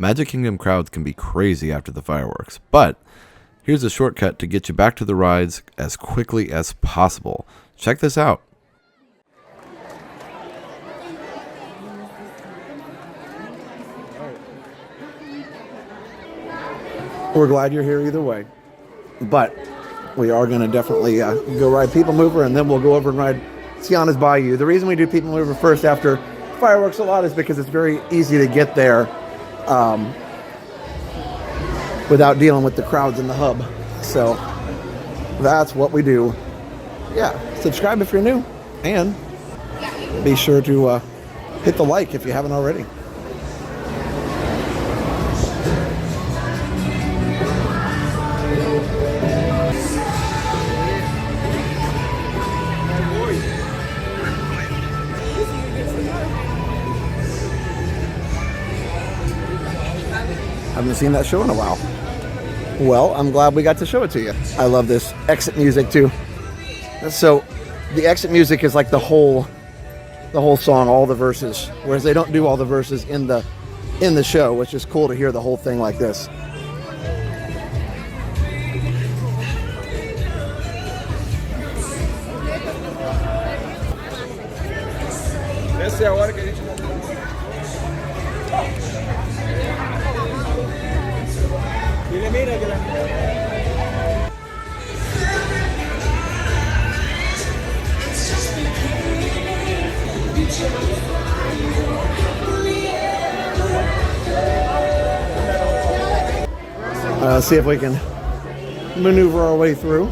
Magic Kingdom crowds can be crazy after the fireworks, but here's a shortcut to get you back to the rides as quickly as possible. Check this out. We're glad you're here either way, but we are going to definitely go ride People Mover, and then we'll go over and ride Tiana's Bayou. The reason we do People Mover first after fireworks a lot is because it's very easy to get there without dealing with the crowds in the hub. So that's what we do. Yeah, subscribe if you're new, and be sure to hit the like if you haven't already. Haven't seen that show in a while. Well, I'm glad we got to show it to you. I love this exit music too. So the exit music is like the whole song, all the verses, whereas they don't do all the verses in the show, which is cool to hear the whole thing like this. See if we can maneuver our way through.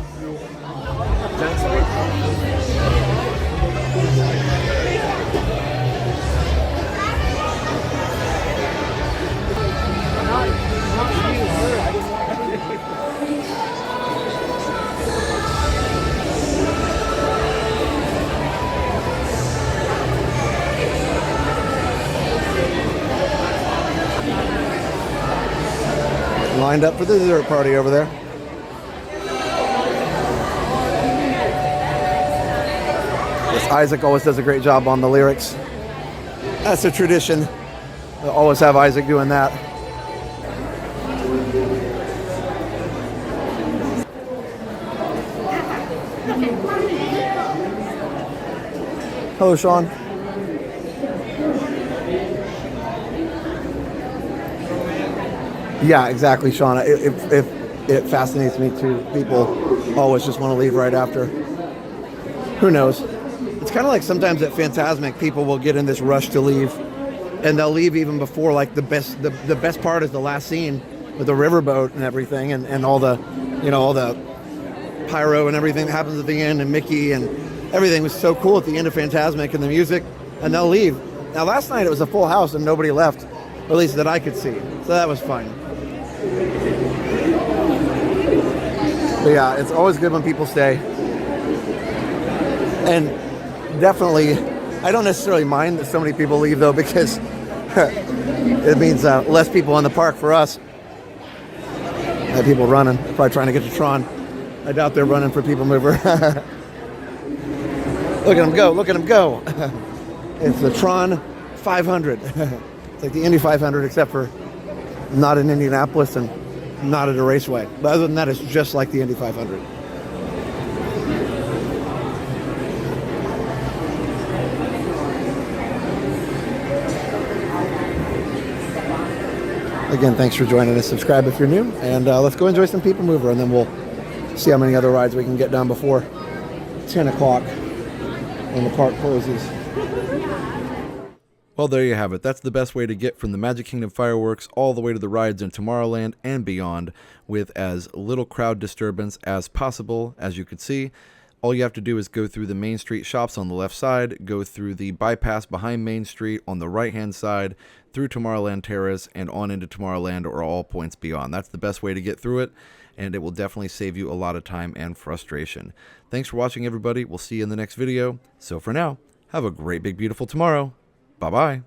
Lined up for the dessert party over there. Yes, Isaac always does a great job on the lyrics. That's a tradition. We'll always have Isaac doing that. Hello, Sean. Yeah, exactly, Sean. It fascinates me too. People always just want to leave right after. Who knows? It's kind of like sometimes at Fantasmic, people will get in this rush to leave, and they'll leave even before like the best part is the last scene with the riverboat and everything, and all the, all the pyro and everything that happens at the end, and Mickey and everything was so cool at the end of Fantasmic and the music, and they'll leave. Now last night it was a full house and nobody left, or at least that I could see, so that was fine. But yeah, it's always good when people stay. And definitely, I don't necessarily mind that so many people leave though, because it means less people in the park for us. Have people running, probably trying to get to Tron. I doubt they're running for People Mover. Look at them go, look at them go. It's the Tron 500. It's like the Indy 500, except for not in Indianapolis and not at a raceway. But other than that, it's just like the Indy 500. Again, thanks for joining us. Subscribe if you're new, and let's go enjoy some People Mover, and then we'll see how many other rides we can get done before 10 o'clock when the park closes. Well, there you have it. That's the best way to get from the Magic Kingdom fireworks all the way to the rides in Tomorrowland and beyond, with as little crowd disturbance as possible. As you could see, all you have to do is go through the Main Street shops on the left side, go through the bypass behind Main Street on the right-hand side, through Tomorrowland Terrace, and on into Tomorrowland or all points beyond. That's the best way to get through it, and it will definitely save you a lot of time and frustration. Thanks for watching, everybody. We'll see you in the next video. So for now, have a great, big, beautiful tomorrow. Bye-bye.